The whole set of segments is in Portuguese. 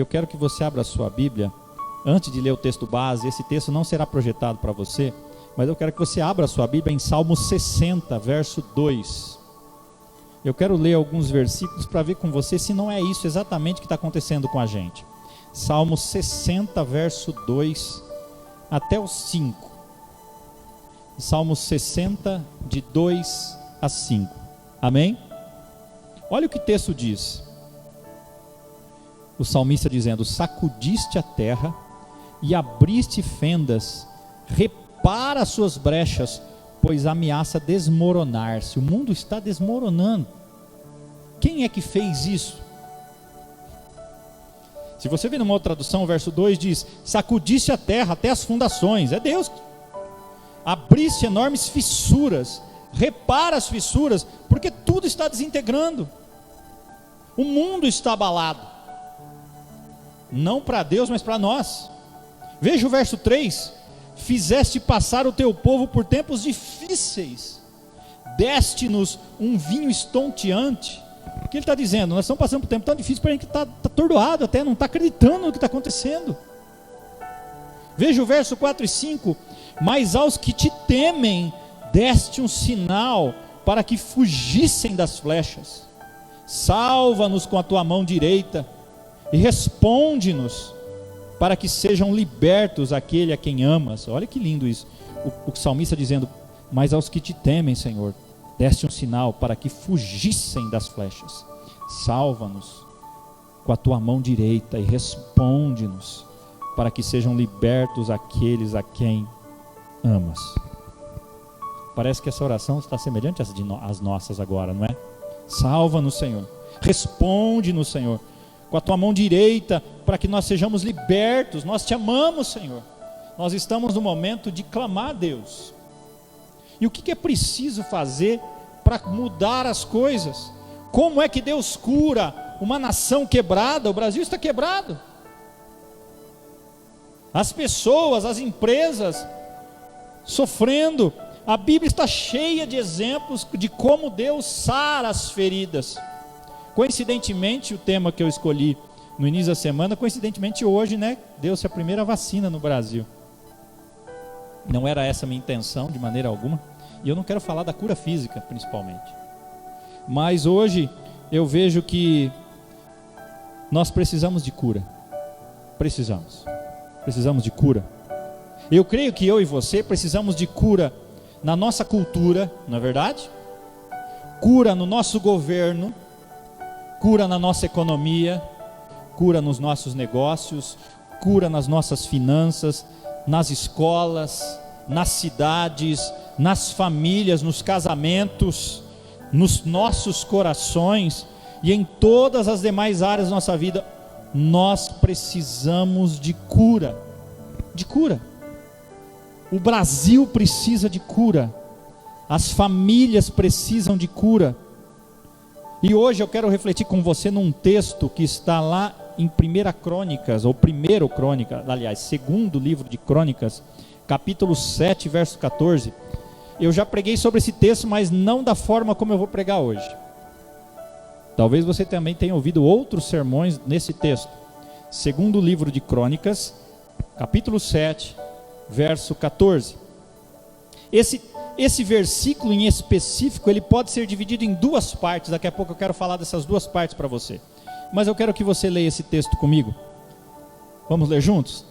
eu quero que você abra a sua Bíblia. Antes de ler o texto base, esse texto não será projetado para você, mas eu quero que você abra a sua Bíblia em Salmo 60, verso 2. Eu quero ler alguns versículos para ver com você se não é isso exatamente que está acontecendo com a gente. Salmo 60, verso 2 até o 5. Salmo 60, de 2 a 5. Amém? Olha o que o texto diz. O salmista dizendo: sacudiste a terra e abriste fendas, repara as suas brechas, pois ameaça desmoronar-se. O mundo está desmoronando. Quem é que fez isso? Se você ver numa outra tradução, o verso 2 diz: sacudiste a terra até as fundações. É Deus. Abriste enormes fissuras, repara as fissuras, porque tudo está desintegrando. O mundo está abalado. Não para Deus, mas para nós. Veja o verso 3: fizeste passar o teu povo por tempos difíceis, deste-nos um vinho estonteante. O que ele está dizendo? Nós estamos passando por um tempo tão difícil para a gente que está atordoado até, não está acreditando no que está acontecendo. Veja o verso 4 e 5: mas aos que te temem deste um sinal, para que fugissem das flechas. Salva-nos com a tua mão direita, e responde-nos, para que sejam libertos aquele a quem amas. Olha que lindo isso, o salmista dizendo: mas aos que te temem, Senhor, deste um sinal para que fugissem das flechas. Salva-nos com a tua mão direita e responde-nos, para que sejam libertos aqueles a quem amas. Parece que essa oração está semelhante às nossas agora, não é? Salva-nos, Senhor, responde-nos, Senhor, com a tua mão direita, para que nós sejamos libertos. Nós te amamos, Senhor. Nós estamos no momento de clamar a Deus. E o que é preciso fazer para mudar as coisas? Como é que Deus cura uma nação quebrada? O Brasil está quebrado. As pessoas, as empresas sofrendo. A Bíblia está cheia de exemplos de como Deus sara as feridas. Coincidentemente, o tema que eu escolhi no início da semana, coincidentemente hoje, né, deu-se a primeira vacina no Brasil. Não era essa a minha intenção de maneira alguma, e eu não quero falar da cura física principalmente, mas hoje eu vejo que nós precisamos de cura. Precisamos de cura. Eu creio que eu e você precisamos de cura na nossa cultura, não é verdade? Cura no nosso governo, cura na nossa economia, cura nos nossos negócios, cura nas nossas finanças, nas escolas, nas cidades, nas famílias, nos casamentos, nos nossos corações e em todas as demais áreas da nossa vida. Nós precisamos de cura. De cura. O Brasil precisa de cura. As famílias precisam de cura. E hoje eu quero refletir com você num texto que está lá em 1 Crônicas, ou 1 Crônica, aliás, segundo livro de Crônicas, capítulo 7, verso 14. Eu já preguei sobre esse texto, mas não da forma como eu vou pregar hoje. Talvez você também tenha ouvido outros sermões nesse texto. Segundo livro de Crônicas, capítulo 7, verso 14. Esse versículo em específico, ele pode ser dividido em duas partes. Daqui a pouco eu quero falar dessas duas partes para você. Mas eu quero que você leia esse texto comigo. Vamos ler juntos?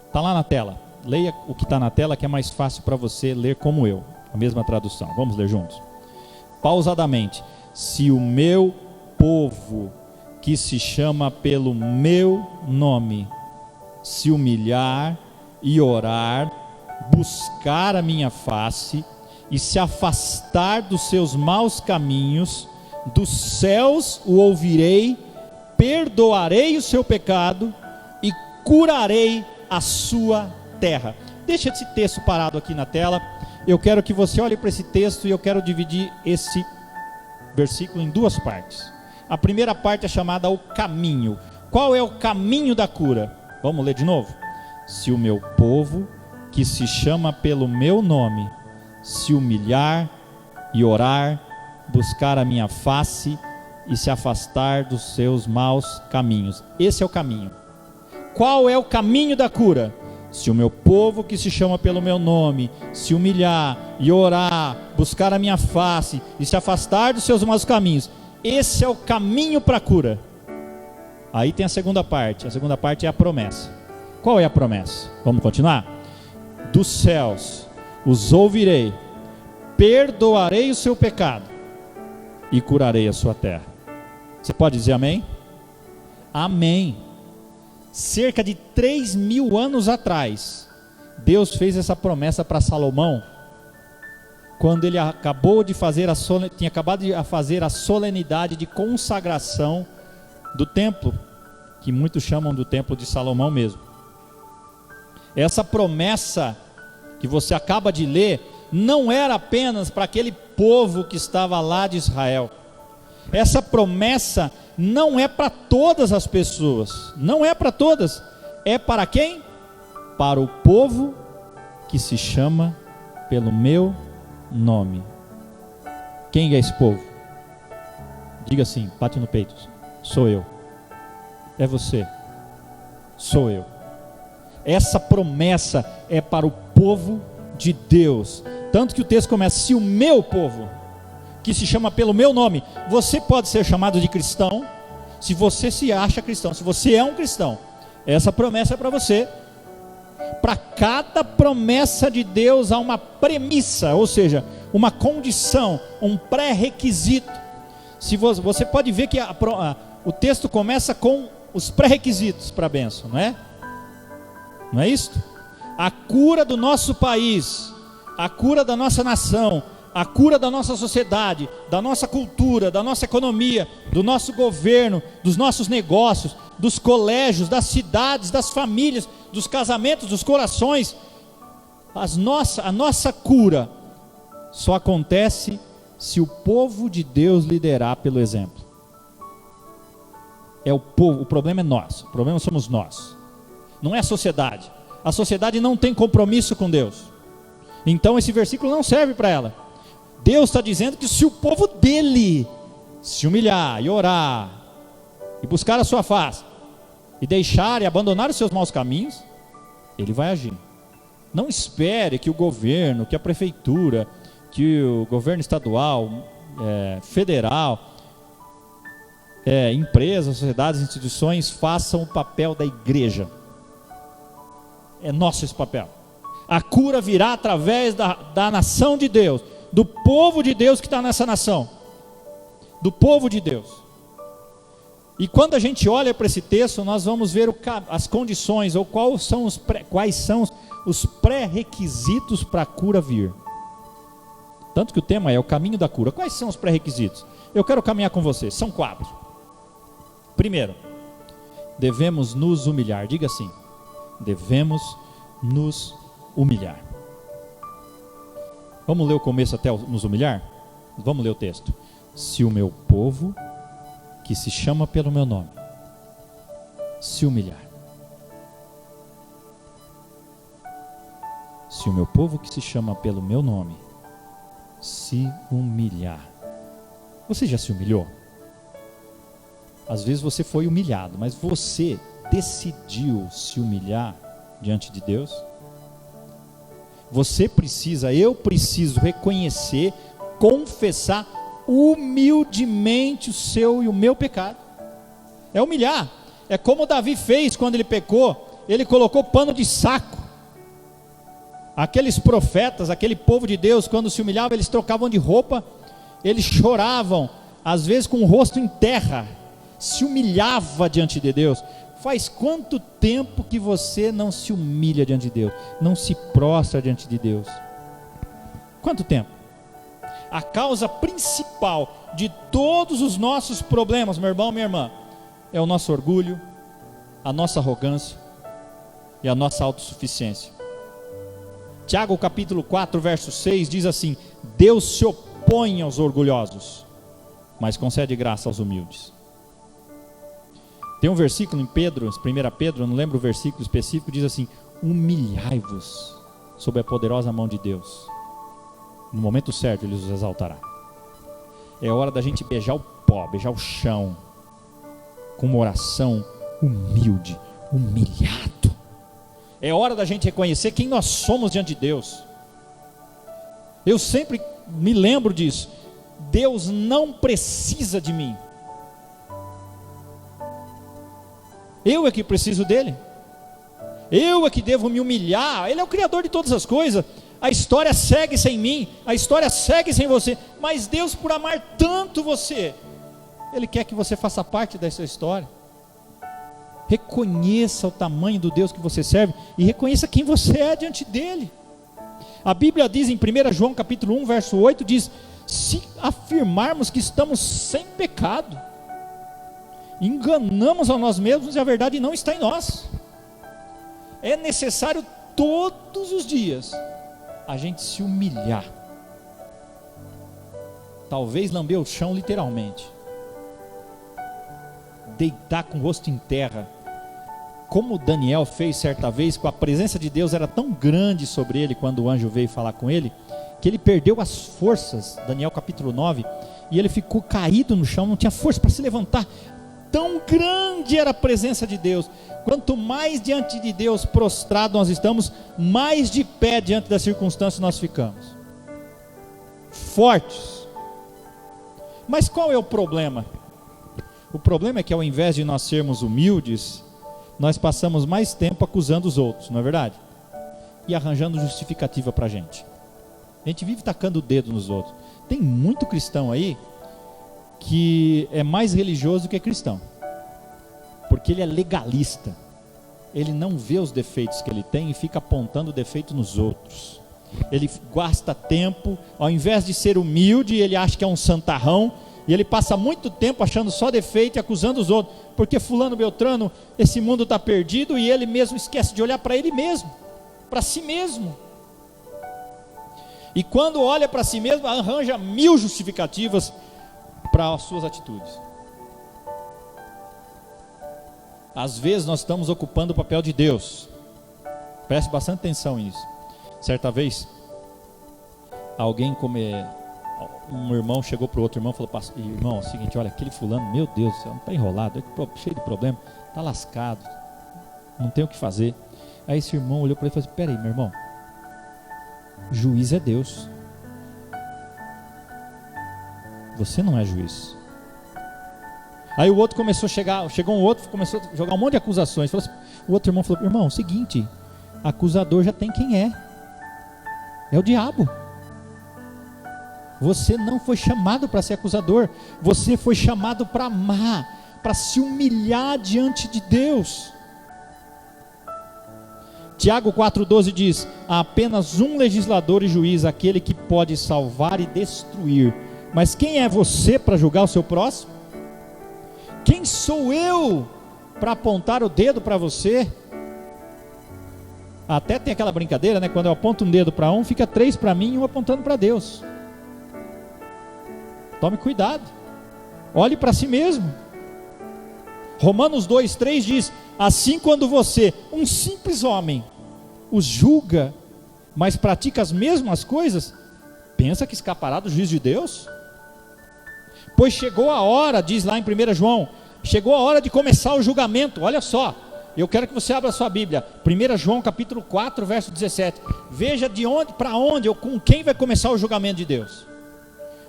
Está lá na tela. Leia o que está na tela, que é mais fácil para você ler como eu. A mesma tradução. Vamos ler juntos? Pausadamente. Se o meu povo, que se chama pelo meu nome, se humilhar e orar, buscar a minha face e se afastar dos seus maus caminhos, dos céus o ouvirei, perdoarei o seu pecado e curarei a sua terra. Deixa esse texto parado aqui na tela. Eu quero que você olhe para esse texto e eu quero dividir esse versículo em duas partes. A primeira parte é chamada o caminho. Qual é o caminho da cura? Vamos ler de novo? Se o meu povo, que se chama pelo meu nome, se humilhar e orar, buscar a minha face e se afastar dos seus maus caminhos. Esse é o caminho. Qual é o caminho da cura? Se o meu povo que se chama pelo meu nome se humilhar e orar, buscar a minha face e se afastar dos seus maus caminhos, esse é o caminho para a cura. Aí tem a segunda parte é a promessa. Qual é a promessa? Vamos continuar? Dos céus os ouvirei, perdoarei o seu pecado e curarei a sua terra. Você pode dizer amém? Amém. Cerca de 3.000 anos atrás, Deus fez essa promessa para Salomão, quando ele tinha acabado de fazer a solenidade de consagração do templo, que muitos chamam do templo de Salomão mesmo. Essa promessa que você acaba de ler, não era apenas para aquele povo que estava lá de Israel. Essa promessa não é para todas as pessoas, não é para todas, é para quem? Para o povo que se chama pelo meu nome. Quem é esse povo? Diga assim, bate no peito: sou eu. É você, sou eu. Essa promessa é para o povo de Deus, tanto que o texto começa: se o meu povo, que se chama pelo meu nome. Você pode ser chamado de cristão, se você se acha cristão, se você é um cristão, essa promessa é para você. Para cada promessa de Deus há uma premissa, ou seja, uma condição, um pré-requisito. Se você pode ver que o texto começa com os pré-requisitos para a bênção, não é? Não é isso? A cura do nosso país, a cura da nossa nação, a cura da nossa sociedade, da nossa cultura, da nossa economia, do nosso governo, dos nossos negócios, dos colégios, das cidades, das famílias, dos casamentos, dos corações. A nossa cura só acontece se o povo de Deus liderar pelo exemplo. É o povo, o problema é nós, o problema somos nós, não é a sociedade. A sociedade não tem compromisso com Deus, então esse versículo não serve para ela. Deus está dizendo que se o povo dele se humilhar e orar, e buscar a sua face, e deixar e abandonar os seus maus caminhos, ele vai agir. Não espere que o governo, que a prefeitura, que o governo estadual, federal, empresas, sociedades, instituições façam o papel da igreja. É nosso esse papel. A cura virá através da nação de Deus, do povo de Deus que está nessa nação, do povo de Deus. E quando a gente olha para esse texto, nós vamos ver as condições, ou quais são os pré-requisitos para a cura vir. Tanto que o tema é o caminho da cura. Quais são os pré-requisitos? Eu quero caminhar com você, são 4. Primeiro, devemos nos humilhar. Diga assim: devemos nos humilhar. Vamos ler o começo até nos humilhar? Vamos ler o texto. Se o meu povo, que se chama pelo meu nome, se humilhar. Se o meu povo que se chama pelo meu nome se humilhar. Você já se humilhou? Às vezes você foi humilhado, mas você decidiu se humilhar diante de Deus? Eu preciso reconhecer, confessar humildemente o seu e o meu pecado. É humilhar. É como Davi fez quando ele pecou. Ele colocou pano de saco. Aqueles profetas, aquele povo de Deus, quando se humilhavam, eles trocavam de roupa, eles choravam, às vezes com o rosto em terra, se humilhava diante de Deus. Faz quanto tempo que você não se humilha diante de Deus, não se prostra diante de Deus? Quanto tempo? A causa principal de todos os nossos problemas, meu irmão, minha irmã, é o nosso orgulho, a nossa arrogância e a nossa autossuficiência. Tiago capítulo 4 verso 6 diz assim: Deus se opõe aos orgulhosos, mas concede graça aos humildes. Tem um versículo em 1 Pedro, não lembro o versículo específico, diz assim: humilhai-vos sob a poderosa mão de Deus, no momento certo Ele os exaltará. É hora da gente beijar o pó, beijar o chão, com uma oração humilde, humilhado. É hora da gente reconhecer quem nós somos diante de Deus. Eu sempre me lembro disso. Deus não precisa de mim. Eu é que preciso dele. Eu é que devo me humilhar. Ele é o Criador de todas as coisas. A história segue sem mim, a história segue sem você. Mas Deus, por amar tanto você, Ele quer que você faça parte dessa história. Reconheça o tamanho do Deus que você serve e reconheça quem você é diante dele. A Bíblia diz em 1 João capítulo 1, verso 8, diz: se afirmarmos que estamos sem pecado, enganamos a nós mesmos e a verdade não está em nós. É necessário todos os dias a gente se humilhar, talvez lamber o chão literalmente, deitar com o rosto em terra, como Daniel fez certa vez, com a presença de Deus era tão grande sobre ele, quando o anjo veio falar com ele, que ele perdeu as forças, Daniel capítulo 9, e ele ficou caído no chão, não tinha força para se levantar, tão grande era a presença de Deus. Quanto mais diante de Deus prostrado nós estamos, mais de pé diante das circunstâncias nós ficamos, fortes. Mas qual é o problema? O problema é que ao invés de nós sermos humildes, nós passamos mais tempo acusando os outros, não é verdade? E arranjando justificativa para a gente vive tacando o dedo nos outros. Tem muito cristão aí que é mais religioso do que cristão, porque ele é legalista, ele não vê os defeitos que ele tem e fica apontando o defeito nos outros. Ele gasta tempo, ao invés de ser humilde, ele acha que é um santarrão, e ele passa muito tempo achando só defeito e acusando os outros, porque fulano, beltrano, esse mundo está perdido, e ele mesmo esquece de olhar para ele mesmo, para si mesmo. E quando olha para si mesmo, arranja 1000 justificativas para as suas atitudes. Às vezes nós estamos ocupando o papel de Deus. Preste bastante atenção nisso. Certa vez, um irmão chegou para o outro irmão e falou: irmão, é o seguinte, olha, aquele fulano, meu Deus do céu, não está enrolado, cheio de problema, está lascado, não tem o que fazer. Aí esse irmão olhou para ele e falou assim: peraí, meu irmão, juiz é Deus, você não é juiz. Aí o outro chegou um outro, começou a jogar um monte de acusações. Falou assim, o outro irmão falou: irmão, é o seguinte, acusador já tem quem é o diabo. Você não foi chamado para ser acusador, você foi chamado para amar, para se humilhar diante de Deus. Tiago 4,12 diz: há apenas um legislador e juiz, aquele que pode salvar e destruir. Mas quem é você para julgar o seu próximo? Quem sou eu para apontar o dedo para você? Até tem aquela brincadeira, né? Quando eu aponto um dedo para um, fica 3 para mim e um apontando para Deus. Tome cuidado, olhe para si mesmo. Romanos 2,3 diz: assim, quando você, um simples homem, os julga, mas pratica as mesmas coisas, pensa que escapará do juízo de Deus? Pois chegou a hora, diz lá em 1 João, chegou a hora de começar o julgamento. Olha só, eu quero que você abra a sua Bíblia, 1 João capítulo 4, verso 17. Veja de onde, para onde, ou com quem vai começar o julgamento de Deus.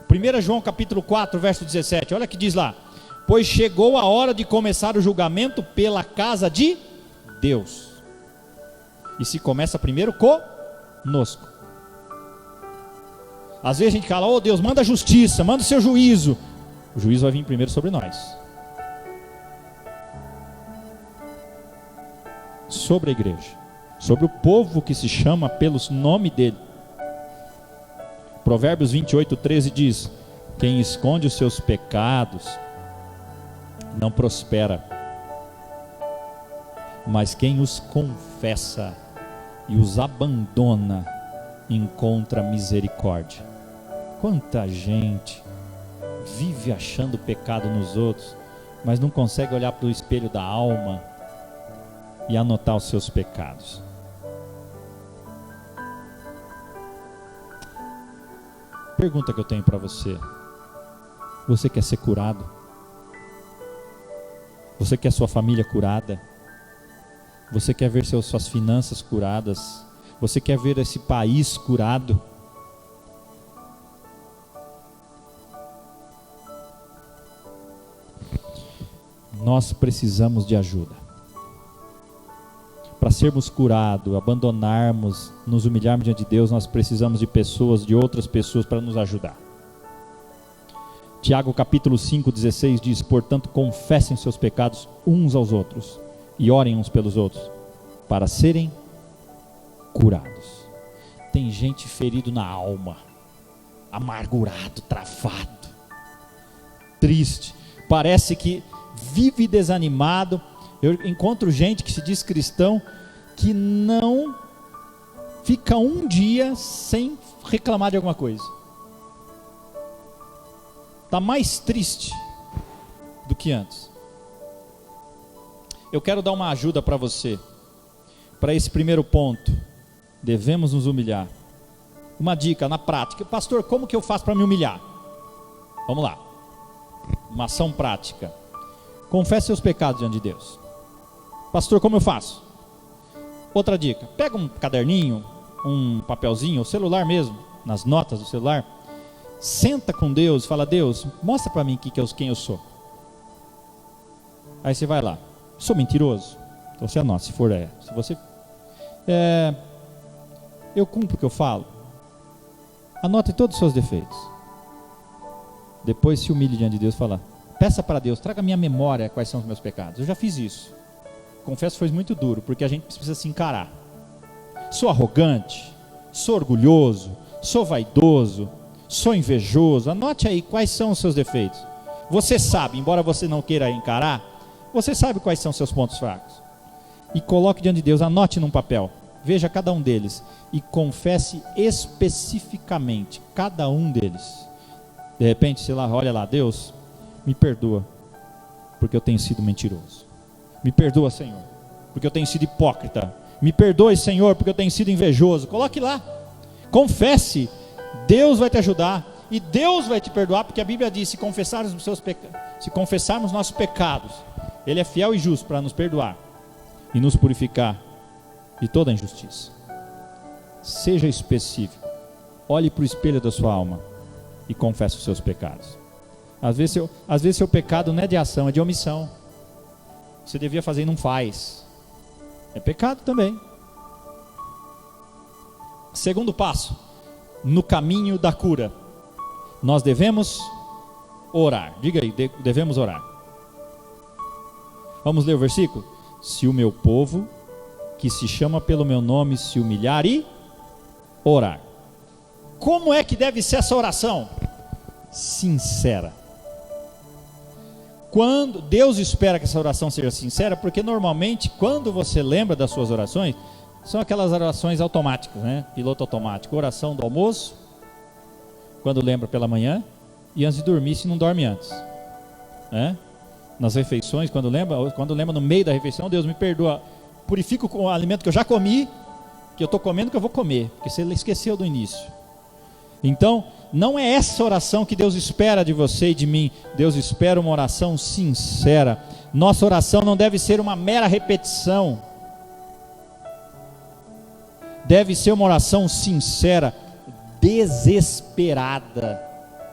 1 João capítulo 4, verso 17, olha que diz lá: pois chegou a hora de começar o julgamento pela casa de Deus. E se começa primeiro conosco. Às vezes a gente fala: oh Deus, manda a justiça, manda o seu juízo. O juízo vai vir primeiro sobre nós, sobre a igreja, sobre o povo que se chama pelo nome dele. Provérbios 28:13 diz: quem esconde os seus pecados não prospera, mas quem os confessa e os abandona encontra misericórdia. Quanta gente vive achando pecado nos outros, mas não consegue olhar para o espelho da alma e anotar os seus pecados. Pergunta que eu tenho para você: Você quer ser curado? Você quer sua família curada? Você quer ver suas finanças curadas? Você quer ver esse país curado? Nós precisamos de ajuda. Para sermos curados, abandonarmos, nos humilharmos diante de Deus, nós precisamos de pessoas, de outras pessoas para nos ajudar. Tiago capítulo 5:16 diz: portanto, confessem seus pecados uns aos outros e orem uns pelos outros, para serem curados. Tem gente ferido na alma, amargurado, travado, triste, parece que vive desanimado. Eu encontro gente que se diz cristão, que não fica um dia sem reclamar de alguma coisa. Está mais triste do que antes. Eu quero dar uma ajuda para você, para esse primeiro ponto. Devemos nos humilhar. Uma dica na prática: pastor, como que eu faço para me humilhar? Vamos lá, uma ação prática. Confesse seus pecados diante de Deus. Pastor, como eu faço? Outra dica: pega um caderninho, um papelzinho, o celular mesmo, nas notas do celular, senta com Deus e fala: Deus, mostra para mim quem eu sou. Aí você vai lá: sou mentiroso? Então você anota, se você eu cumpro o que eu falo. Anote todos os seus defeitos. Depois se humilhe diante de Deus e fala: peça para Deus, traga à minha memória quais são os meus pecados. Eu já fiz isso. Confesso que foi muito duro, porque a gente precisa se encarar. Sou arrogante, sou orgulhoso, sou vaidoso, sou invejoso. Anote aí quais são os seus defeitos. Você sabe, embora você não queira encarar, você sabe quais são os seus pontos fracos. E coloque diante de Deus, anote num papel, veja cada um deles e confesse especificamente cada um deles. De repente, sei lá, olha lá: Deus, me perdoa, porque eu tenho sido mentiroso. Me perdoa, Senhor, porque eu tenho sido hipócrita. Me perdoe, Senhor, porque eu tenho sido invejoso. Coloque lá, confesse. Deus vai te ajudar e Deus vai te perdoar, porque a Bíblia diz: se confessarmos nossos pecados, Ele é fiel e justo para nos perdoar e nos purificar de toda a injustiça. Seja específico. Olhe para o espelho da sua alma e confesse os seus pecados. Às vezes seu pecado não é de ação, é de omissão. Você devia fazer e não faz. É pecado também. Segundo passo, no caminho da cura, nós devemos orar. Diga aí, devemos orar. Vamos ler o versículo? Se o meu povo, que se chama pelo meu nome, se humilhar e orar. Como é que deve ser essa oração? Sincera. Quando Deus espera que essa oração seja sincera, porque normalmente quando você lembra das suas orações, são aquelas orações automáticas, né? Piloto automático. Oração do almoço, quando lembra pela manhã, e antes de dormir, se não dorme antes, né? Nas refeições, quando lembra no meio da refeição: Deus, me perdoa, purifica o alimento que eu já comi, que eu estou comendo, que eu vou comer, porque você esqueceu do início. Então, não é essa oração que Deus espera de você e de mim. Deus espera uma oração sincera. Nossa oração não deve ser uma mera repetição. Deve ser uma oração sincera, desesperada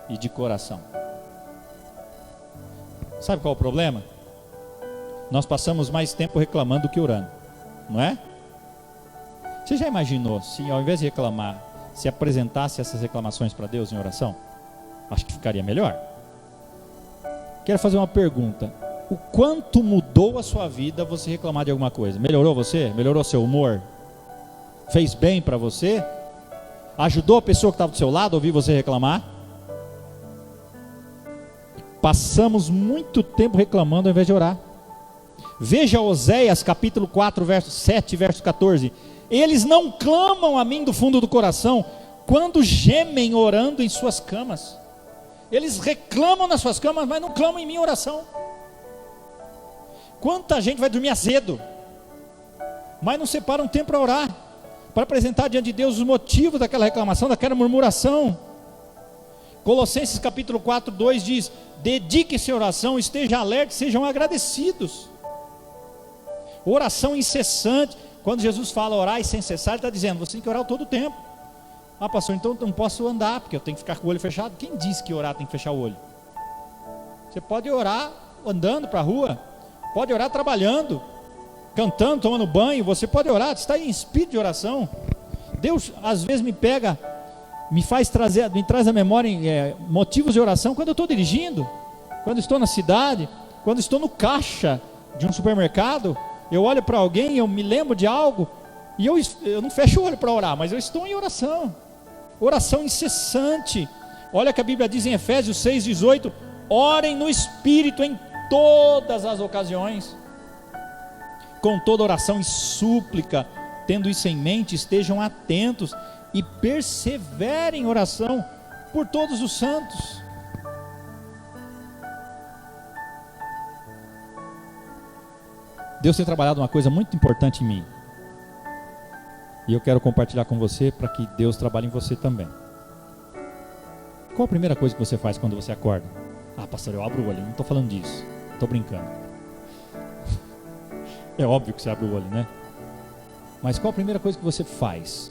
e de coração. Sabe qual é o problema? Nós passamos mais tempo reclamando do que orando, não é? Você já imaginou se ao invés de reclamar, se apresentasse essas reclamações para Deus em oração? Acho que ficaria melhor. Quero fazer uma pergunta: o quanto mudou a sua vida você reclamar de alguma coisa? Melhorou você? Melhorou seu humor? Fez bem para você? Ajudou a pessoa que estava do seu lado a ouvir você reclamar? Passamos muito tempo reclamando ao invés de orar. Veja Oséias capítulo 4, verso 7, verso 14. Eles não clamam a mim do fundo do coração, quando gemem orando em suas camas. Eles reclamam nas suas camas, mas não clamam em minha oração. Quanta gente vai dormir azedo, mas não separa um tempo para orar, para apresentar diante de Deus os motivos daquela reclamação, daquela murmuração. Colossenses capítulo 4, 2 diz: dedique-se à oração, esteja alerta, sejam agradecidos. Oração incessante. Quando Jesus fala orar e sem cessar, ele está dizendo, você tem que orar todo o tempo. Ah, pastor, então eu não posso andar, porque eu tenho que ficar com o olho fechado. Quem disse que orar tem que fechar o olho? Você pode orar andando para a rua, pode orar trabalhando, cantando, tomando banho. Você pode orar, você está em espírito de oração. Deus às vezes me pega, me traz à memória motivos de oração quando eu estou dirigindo, quando estou na cidade, quando estou no caixa de um supermercado. Eu olho para alguém, eu me lembro de algo, e eu não fecho o olho para orar, mas eu estou em oração. Oração incessante. Olha que a Bíblia diz em Efésios 6,18: orem no Espírito em todas as ocasiões, com toda oração e súplica, tendo isso em mente, estejam atentos e perseverem em oração por todos os santos. Deus tem trabalhado uma coisa muito importante em mim, e eu quero compartilhar com você, para que Deus trabalhe em você também. Qual a primeira coisa que você faz quando você acorda? Ah, pastor, eu abro o olho. Não estou falando disso, estou brincando. É óbvio que você abre o olho, né? Mas qual a primeira coisa que você faz?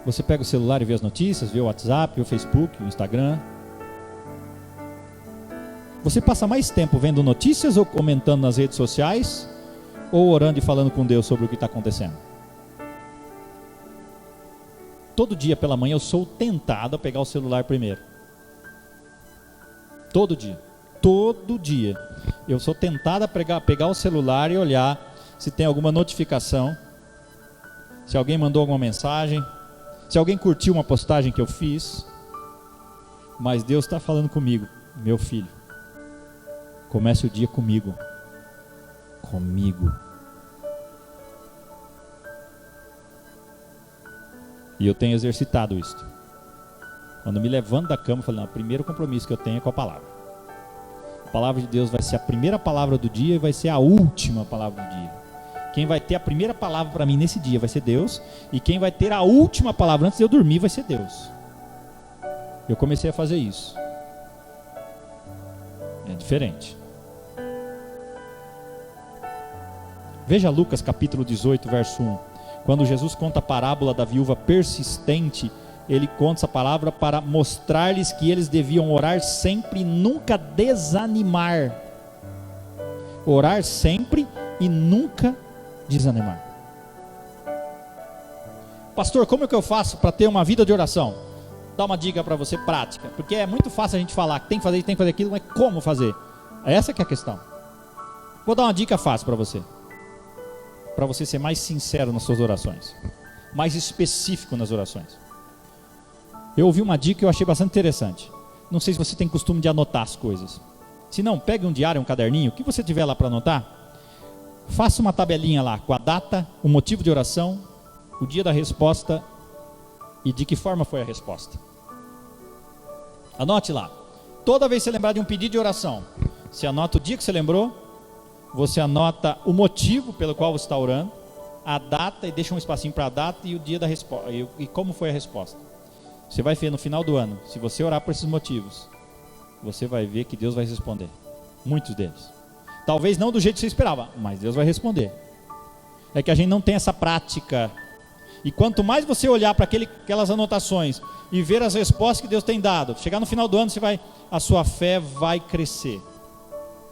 Você pega o celular e vê as notícias, vê o WhatsApp, vê o Facebook, o Instagram. Você passa mais tempo vendo notícias ou comentando nas redes sociais, ou orando e falando com Deus sobre o que está acontecendo? Todo dia pela manhã eu sou tentado a pegar o celular primeiro. Todo dia eu sou tentado a pegar o celular e olhar se tem alguma notificação, se alguém mandou alguma mensagem, se alguém curtiu uma postagem que eu fiz. Mas Deus está falando comigo: meu filho, comece o dia comigo. E eu tenho exercitado isso. Quando eu me levanto da cama, eu falo, não, o primeiro compromisso que eu tenho é com a palavra. A palavra de Deus vai ser a primeira palavra do dia e vai ser a última palavra do dia. Quem vai ter a primeira palavra para mim nesse dia vai ser Deus, e quem vai ter a última palavra antes de eu dormir vai ser Deus. Eu comecei a fazer isso. É diferente. Veja Lucas capítulo 18, verso 1. Quando Jesus conta a parábola da viúva persistente, ele conta essa palavra para mostrar-lhes que eles deviam orar sempre e nunca desanimar. Orar sempre e nunca desanimar. Pastor, como é que eu faço para ter uma vida de oração? Dá uma dica para você prática, porque é muito fácil a gente falar que tem que fazer isso, tem que fazer aquilo, mas como fazer? Essa que é a questão. Vou dar uma dica fácil para você ser mais sincero nas suas orações, mais específico nas orações. Eu ouvi uma dica que eu achei bastante interessante. Não sei se você tem costume de anotar as coisas. Se não, pegue um diário, um caderninho, o que você tiver lá para anotar, faça uma tabelinha lá com a data, o motivo de oração, o dia da resposta e de que forma foi a resposta. Anote lá. Toda vez que você lembrar de um pedido de oração, você anota o dia que você lembrou, você anota o motivo pelo qual você está orando, a data, e deixa um espacinho para a data e o dia da resposta, e como foi a resposta. Você vai ver no final do ano, se você orar por esses motivos, você vai ver que Deus vai responder. Muitos deles. Talvez não do jeito que você esperava, mas Deus vai responder. É que a gente não tem essa prática. E quanto mais você olhar para aquelas anotações e ver as respostas que Deus tem dado, chegar no final do ano, a sua fé vai crescer.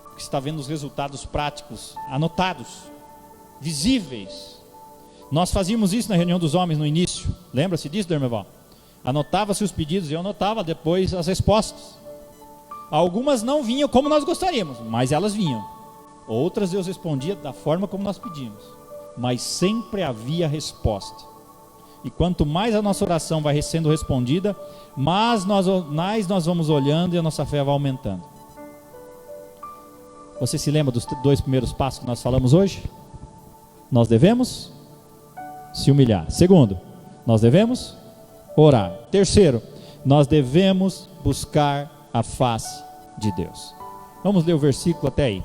Porque você está vendo os resultados práticos, anotados, visíveis. Nós fazíamos isso na reunião dos homens no início. Lembra-se disso, Dermeval? Anotava-se os pedidos e eu anotava depois as respostas. Algumas não vinham como nós gostaríamos, mas elas vinham. Outras Deus respondia da forma como nós pedimos, mas sempre havia resposta. E quanto mais a nossa oração vai sendo respondida, mais nós vamos olhando e a nossa fé vai aumentando. Você se lembra dos 2 primeiros passos que nós falamos hoje? Nós devemos se humilhar. Segundo, nós devemos orar. Terceiro, nós devemos buscar a face de Deus. Vamos ler o versículo até aí.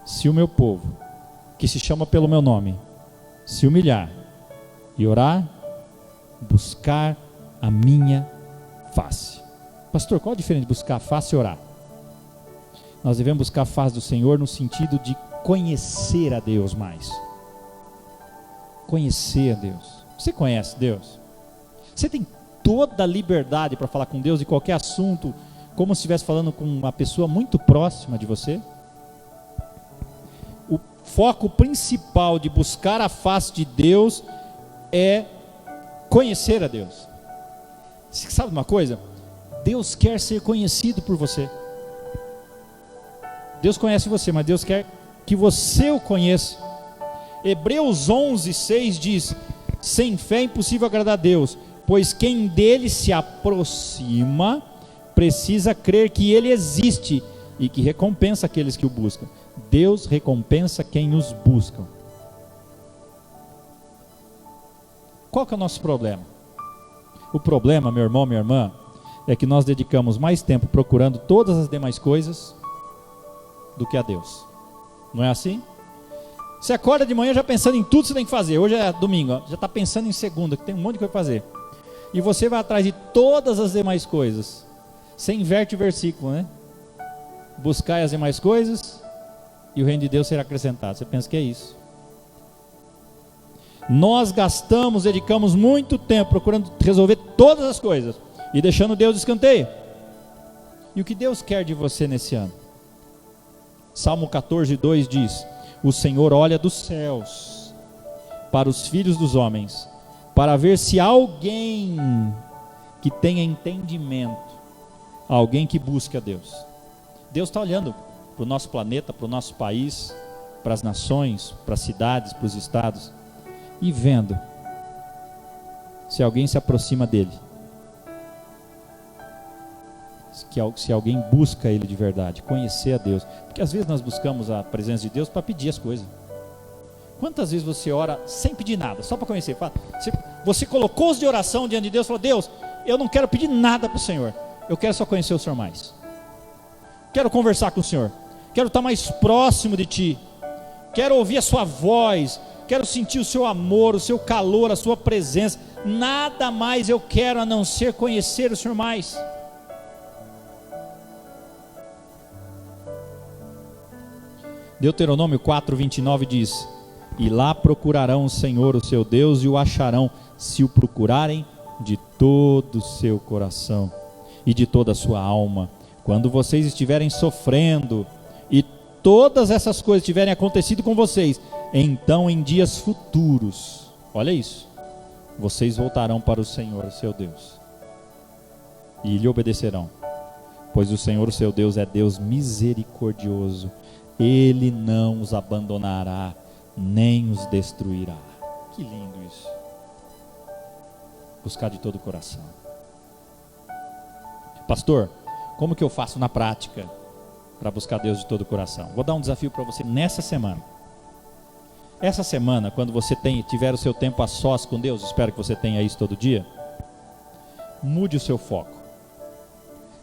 Se o meu povo, que se chama pelo meu nome, se humilhar e orar, buscar a minha face. Pastor, qual a diferença de buscar a face e orar? Nós devemos buscar a face do Senhor no sentido de conhecer a Deus mais. Conhecer a Deus. Você conhece Deus? Você tem toda a liberdade para falar com Deus de qualquer assunto, como se estivesse falando com uma pessoa muito próxima de você? O foco principal de buscar a face de Deus é conhecer a Deus. Você sabe uma coisa? Deus quer ser conhecido por você. Deus conhece você, mas Deus quer que você o conheça. Hebreus 11:6 diz: sem fé é impossível agradar a Deus, pois quem dele se aproxima precisa crer que ele existe e que recompensa aqueles que o buscam. Deus recompensa quem os busca. Qual que é o nosso problema? O problema, meu irmão, minha irmã, é que nós dedicamos mais tempo procurando todas as demais coisas do que a Deus. Não é assim? Você acorda de manhã já pensando em tudo que você tem que fazer. Hoje é domingo, ó, já está pensando em segunda, que tem um monte de coisa para fazer. E você vai atrás de todas as demais coisas. Você inverte o versículo, né? Buscai as demais coisas e o reino de Deus será acrescentado. Você pensa que é isso? Nós dedicamos muito tempo procurando resolver todas as coisas e deixando Deus de escanteio. E o que Deus quer de você nesse ano? Salmo 14:2 diz: o Senhor olha dos céus para os filhos dos homens, para ver se há alguém que tenha entendimento, alguém que busque a Deus. Deus está olhando para o nosso planeta, para o nosso país, para as nações, para as cidades, para os estados, e vendo se alguém se aproxima dele, se alguém busca ele de verdade, conhecer a Deus. Porque às vezes nós buscamos a presença de Deus para pedir as coisas. Quantas vezes você ora sem pedir nada, só para conhecer? Você colocou os de oração diante de Deus e falou: Deus, eu não quero pedir nada para o Senhor, eu quero só conhecer o Senhor mais, quero conversar com o Senhor, quero estar mais próximo de Ti, quero ouvir a Sua voz, quero sentir o Seu amor, o Seu calor, a Sua presença. Nada mais eu quero a não ser conhecer o Senhor mais. Deuteronômio 4:29 diz: e lá procurarão o Senhor, o seu Deus, e o acharão, se o procurarem de todo o seu coração e de toda a sua alma. Quando vocês estiverem sofrendo e todas essas coisas tiverem acontecido com vocês, então em dias futuros, olha isso, vocês voltarão para o Senhor, o seu Deus, e lhe obedecerão, pois o Senhor, o seu Deus, é Deus misericordioso. Ele não os abandonará, nem os destruirá. Que lindo isso. Buscar de todo o coração. Pastor, como que eu faço na prática para buscar Deus de todo o coração? Vou dar um desafio para você nessa semana. Essa semana, quando você tiver o seu tempo a sós com Deus, espero que você tenha isso todo dia, mude o seu foco.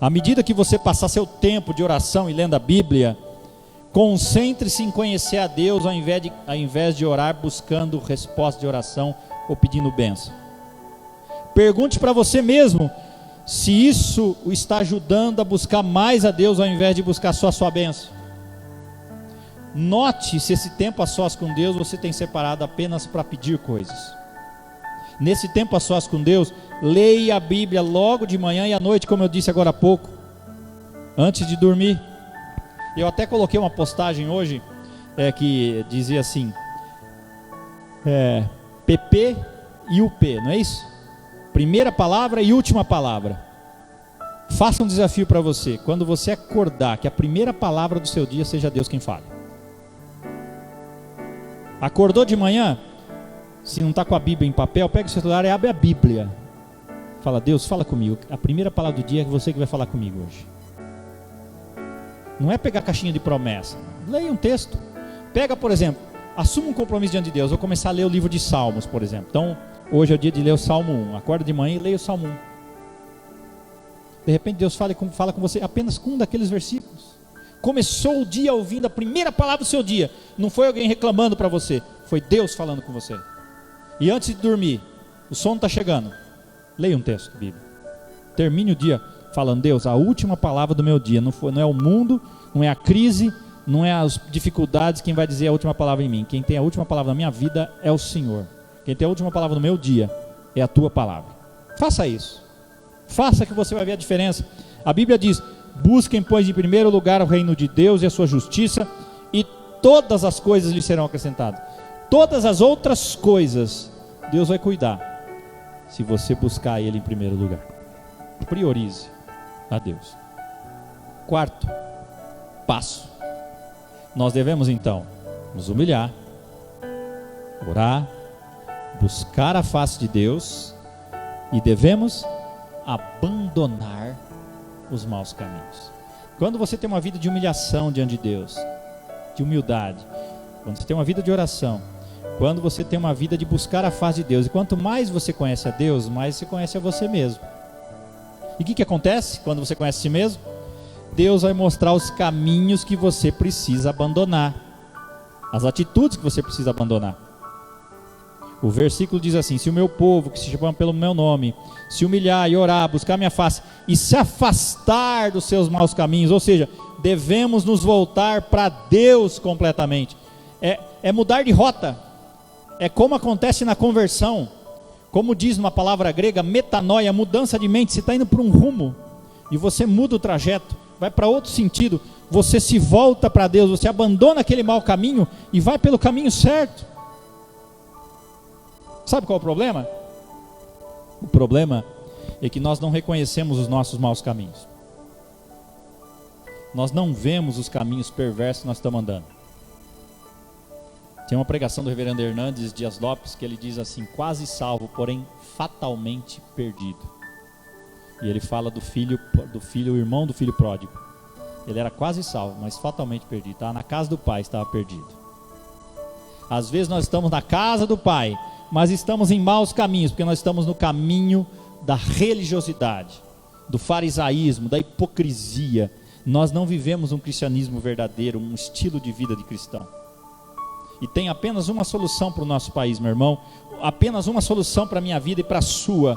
À medida que você passar seu tempo de oração e lendo a Bíblia, concentre-se em conhecer a Deus, ao invés de orar buscando resposta de oração ou pedindo bênção. Pergunte para você mesmo se isso o está ajudando a buscar mais a Deus, ao invés de buscar só a sua bênção. Note se esse tempo a sós com Deus você tem separado apenas para pedir coisas. Nesse tempo a sós com Deus, leia a Bíblia logo de manhã e à noite, como eu disse agora há pouco, antes de dormir. Eu até coloquei uma postagem hoje que dizia assim: PP e UP, não é isso? Primeira palavra e última palavra. Faça um desafio para você: quando você acordar, que a primeira palavra do seu dia seja Deus quem fale. Acordou de manhã, se não está com a Bíblia em papel, pega o celular e abre a Bíblia. Fala: Deus, fala comigo. A primeira palavra do dia é você que vai falar comigo hoje. Não é pegar a caixinha de promessa. Leia um texto. Pega, por exemplo, assuma um compromisso diante de Deus. Eu vou começar a ler o livro de Salmos, por exemplo. Então, hoje é o dia de ler o Salmo 1. Acorda de manhã e leia o Salmo 1. De repente Deus fala com você apenas com um daqueles versículos. Começou o dia ouvindo a primeira palavra do seu dia. Não foi alguém reclamando para você, foi Deus falando com você. E antes de dormir, o sono está chegando, leia um texto bíblico. Termine o dia falando: Deus, a última palavra do meu dia, não é o mundo, não é a crise, não é as dificuldades quem vai dizer a última palavra em mim. Quem tem a última palavra na minha vida é o Senhor. Quem tem a última palavra no meu dia é a tua palavra. Faça isso. Faça, que você vai ver a diferença. A Bíblia diz: busquem, pois, em primeiro lugar o reino de Deus e a sua justiça, e todas as coisas lhe serão acrescentadas. Todas as outras coisas Deus vai cuidar, se você buscar Ele em primeiro lugar. Priorize a Deus. Quarto passo: nós devemos então nos humilhar, orar, buscar a face de Deus, e devemos abandonar os maus caminhos. Quando você tem uma vida de humilhação diante de Deus, de humildade, quando você tem uma vida de oração, quando você tem uma vida de buscar a face de Deus, e quanto mais você conhece a Deus, mais você conhece a você mesmo. E o que acontece quando você conhece a si mesmo? Deus vai mostrar os caminhos que você precisa abandonar, as atitudes que você precisa abandonar. O versículo diz assim: se o meu povo, que se chama pelo meu nome, se humilhar e orar, buscar minha face e se afastar dos seus maus caminhos, ou seja, devemos nos voltar para Deus completamente. É mudar de rota. É como acontece na conversão. Como diz numa palavra grega, metanoia, mudança de mente. Você está indo para um rumo e você muda o trajeto, vai para outro sentido. Você se volta para Deus, você abandona aquele mau caminho e vai pelo caminho certo. Sabe qual é o problema? O problema é que nós não reconhecemos os nossos maus caminhos. Nós não vemos os caminhos perversos que nós estamos andando. Tem uma pregação do reverendo Hernandes Dias Lopes que ele diz assim: quase salvo, porém fatalmente perdido. E ele fala do filho, o irmão do filho pródigo. Ele era quase salvo, mas fatalmente perdido. Estava na casa do pai, estava perdido. Às vezes nós estamos na casa do pai, mas estamos em maus caminhos, porque nós estamos no caminho da religiosidade, do farisaísmo, da hipocrisia. Nós não vivemos um cristianismo verdadeiro, um estilo de vida de cristão. E tem apenas uma solução para o nosso país, meu irmão, apenas uma solução para a minha vida e para a sua.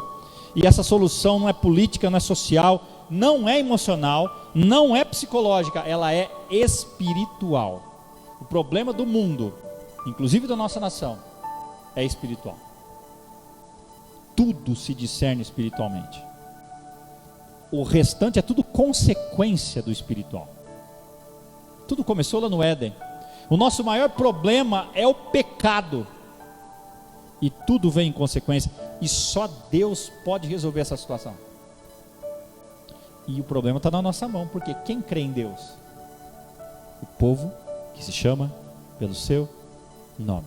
E essa solução não é política, não é social, não é emocional, não é psicológica, ela é espiritual. O problema do mundo, inclusive da nossa nação, é espiritual. Tudo se discerne espiritualmente. O restante é tudo consequência do espiritual. Tudo começou lá no Éden. O nosso maior problema é o pecado. E tudo vem em consequência. E só Deus pode resolver essa situação. E o problema está na nossa mão. Porque quem crê em Deus? O povo que se chama pelo seu nome.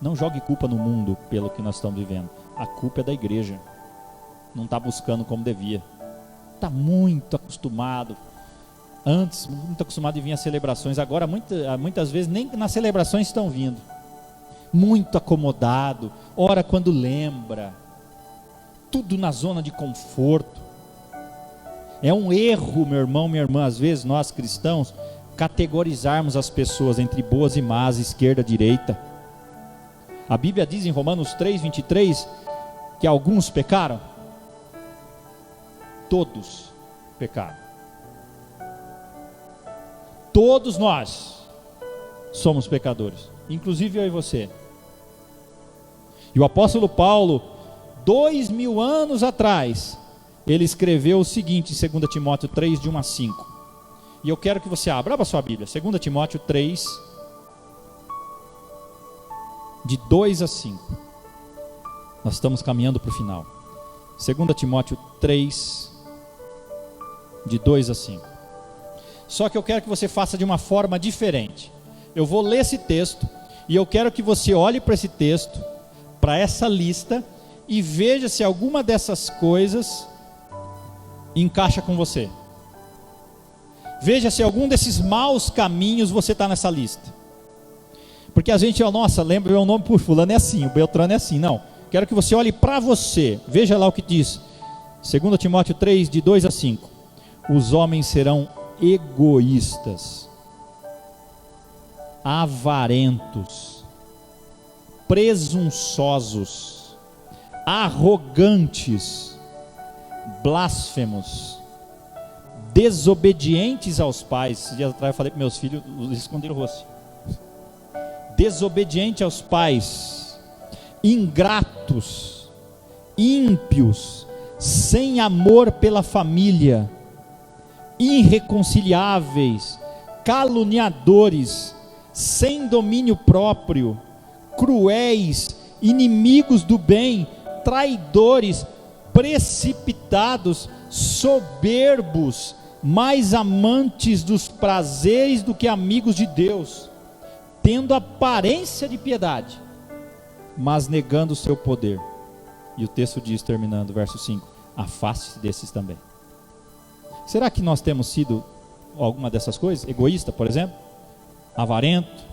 Não jogue culpa no mundo pelo que nós estamos vivendo. A culpa é da igreja. Não está buscando como devia. Está muito acostumado. Antes, muito acostumado em vir às celebrações. Agora, muitas vezes, nem nas celebrações estão vindo. Muito acomodado. Ora quando lembra. Tudo na zona de conforto. É um erro, meu irmão, minha irmã, às vezes nós cristãos categorizarmos as pessoas entre boas e más, esquerda, direita. A Bíblia diz em Romanos 3:23 que alguns pecaram. Todos pecaram. Todos nós somos pecadores, inclusive eu e você. E o apóstolo Paulo, 2000 anos atrás, ele escreveu o seguinte em 2 Timóteo 3, de 1 a 5. E eu quero que você abra a sua Bíblia, 2 Timóteo 3, de 2 a 5. Nós estamos caminhando para o final. 2 Timóteo 3, de 2 a 5. Só que eu quero que você faça de uma forma diferente. Eu vou ler esse texto e eu quero que você olhe para esse texto, para essa lista, e veja se alguma dessas coisas encaixa com você. Veja se algum desses maus caminhos você está nessa lista. Porque a gente, nossa, lembra o nome por fulano é assim, o Beltrano é assim. Não, quero que você olhe para você. Veja lá o que diz 2 Timóteo 3, de 2 a 5. Os homens serão egoístas, avarentos, presunçosos, arrogantes, blasfemos, desobedientes aos pais. Esses dias atrás eu falei para meus filhos, eles esconderam o rosto. Desobediente aos pais, ingratos, ímpios, sem amor pela família, irreconciliáveis, caluniadores, sem domínio próprio, cruéis, inimigos do bem, traidores, precipitados, soberbos, mais amantes dos prazeres do que amigos de Deus, tendo aparência de piedade, mas negando o seu poder. E o texto diz, terminando, verso 5: afaste-se desses também. Será que nós temos sido alguma dessas coisas? Egoísta, por exemplo? Avarento,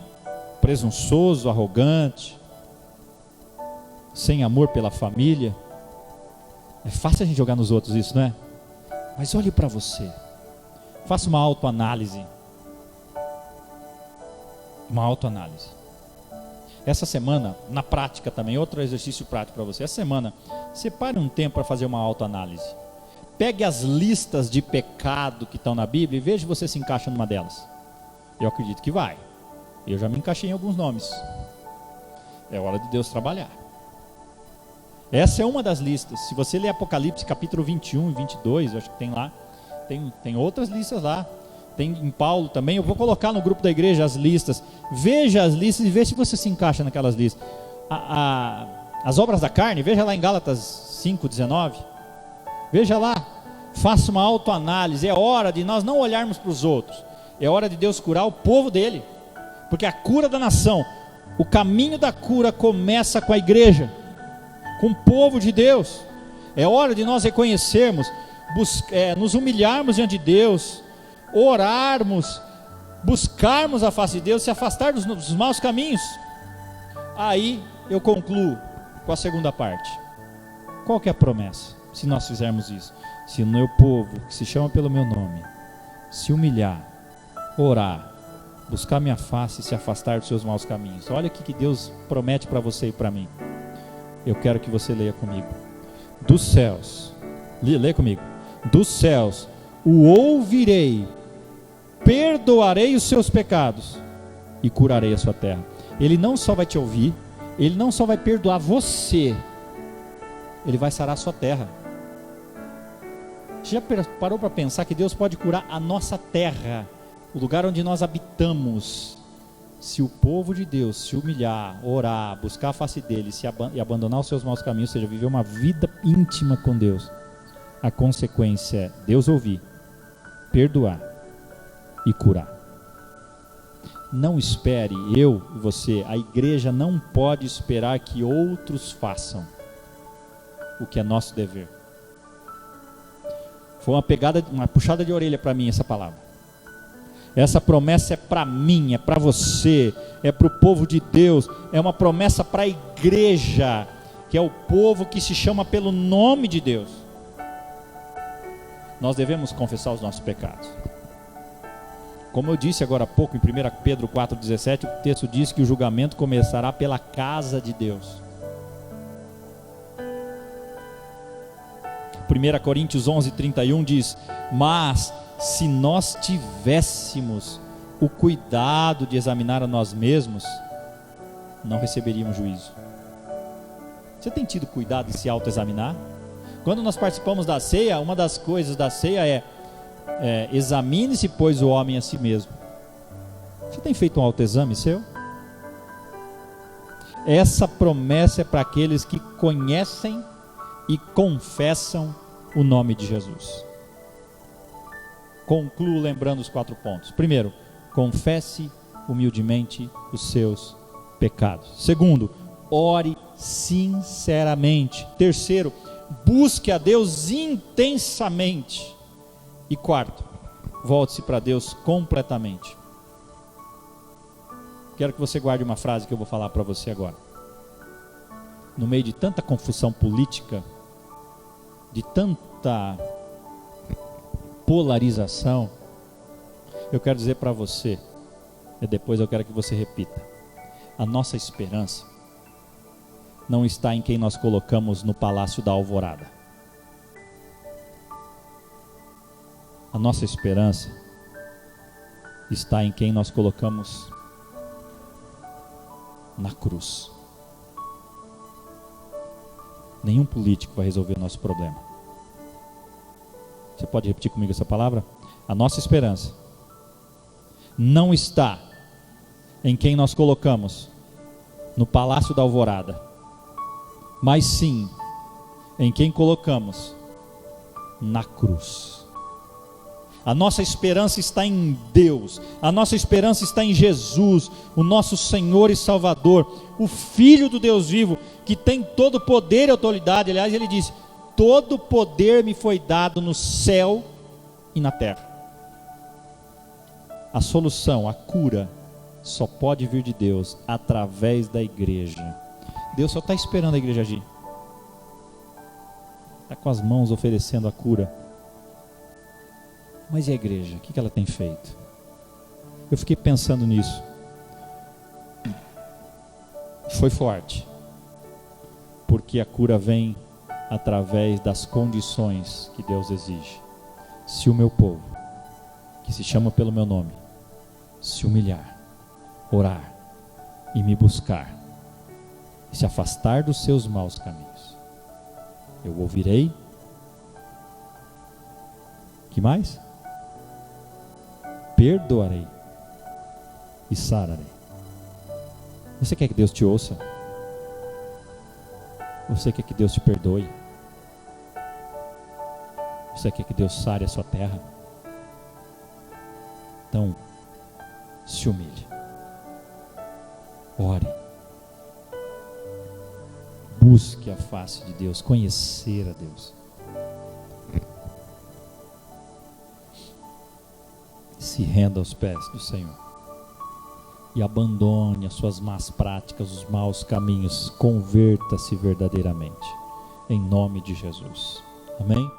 presunçoso, arrogante, sem amor pela família? É fácil a gente jogar nos outros isso, não é? Mas olhe para você, faça uma autoanálise. Uma autoanálise. Essa semana, na prática também, outro exercício prático para você. Essa semana, separe um tempo para fazer uma autoanálise. Pegue as listas de pecado que estão na Bíblia e veja se você se encaixa numa delas. Eu acredito que vai. Eu já me encaixei em alguns nomes. É hora de Deus trabalhar. Essa é uma das listas. Se você ler Apocalipse capítulo 21 e 22, eu acho que tem lá. Tem outras listas lá. Tem em Paulo também. Eu vou colocar no grupo da igreja as listas. Veja as listas e veja se você se encaixa naquelas listas. As obras da carne, veja lá em Gálatas 5:19. Veja lá. Faça uma autoanálise. É hora de nós não olharmos para os outros. É hora de Deus curar o povo dele. Porque a cura da nação, o caminho da cura começa com a igreja, com o povo de Deus. É hora de nós reconhecermos, nos humilharmos diante de Deus, orarmos, buscarmos a face de Deus, se afastar dos maus caminhos. Aí eu concluo com a segunda parte. Qual que é a promessa? Se nós fizermos isso: se o meu povo, que se chama pelo meu nome, se humilhar, orar, buscar minha face e se afastar dos seus maus caminhos. Olha o que Deus promete para você e para mim. Eu quero que você leia comigo. Dos céus, lê comigo. Dos céus o ouvirei, perdoarei os seus pecados e curarei a sua terra. Ele não só vai te ouvir, ele não só vai perdoar você, ele vai sarar a sua terra. Você já parou para pensar que Deus pode curar a nossa terra, o lugar onde nós habitamos, se o povo de Deus se humilhar, orar, buscar a face dele e abandonar os seus maus caminhos, ou seja, viver uma vida íntima com Deus? A consequência é Deus ouvir, perdoar e curar. Não espere, eu e você, a igreja não pode esperar que outros façam o que é nosso dever. Foi uma puxada de orelha para mim essa palavra. Essa promessa é para mim, é para você, é para o povo de Deus, é uma promessa para a igreja, que é o povo que se chama pelo nome de Deus. Nós devemos confessar os nossos pecados. Como eu disse agora há pouco, em 1 Pedro 4,17, o texto diz que o julgamento começará pela casa de Deus. 1 Coríntios 11:31 diz: mas se nós tivéssemos o cuidado de examinar a nós mesmos, não receberíamos juízo. Você tem tido cuidado de se autoexaminar? Quando nós participamos da ceia, uma das coisas da ceia é examine-se, pois, o homem a si mesmo. Você tem feito um autoexame seu? Essa promessa é para aqueles que conhecem e confessam o nome de Jesus. Concluo lembrando os 4 pontos. Primeiro, confesse humildemente os seus pecados. Segundo, ore sinceramente. Terceiro, busque a Deus intensamente. E quarto, volte-se para Deus completamente. Quero que você guarde uma frase que eu vou falar para você agora. No meio de tanta confusão política, de tanta polarização, eu quero dizer para você, e depois eu quero que você repita: a nossa esperança não está em quem nós colocamos no palácio da alvorada. A nossa esperança está em quem nós colocamos na cruz. Nenhum político vai resolver o nosso problema. Você pode repetir comigo essa palavra? A nossa esperança não está em quem nós colocamos no Palácio da Alvorada, mas sim em quem colocamos na cruz. A nossa esperança está em Deus, a nossa esperança está em Jesus, o nosso Senhor e Salvador, o Filho do Deus vivo, que tem todo o poder e autoridade. Aliás, ele disse: todo poder me foi dado no céu e na terra. A solução, a cura, só pode vir de Deus através da igreja. Deus só está esperando a igreja agir. Está com as mãos oferecendo a cura. Mas e a igreja? O que ela tem feito? Eu fiquei pensando nisso. Foi forte. Porque a cura vem através das condições que Deus exige. Se o meu povo, que se chama pelo meu nome, se humilhar, orar e me buscar, e se afastar dos seus maus caminhos, eu ouvirei. Que mais? Perdoarei e sararei. Você quer que Deus te ouça? Você quer que Deus te perdoe? Você quer que Deus sare a sua terra? Então, se humilhe, ore, busque a face de Deus, conhecer a Deus. Se renda aos pés do Senhor e abandone as suas más práticas, os maus caminhos. Converta-se verdadeiramente, em nome de Jesus. Amém?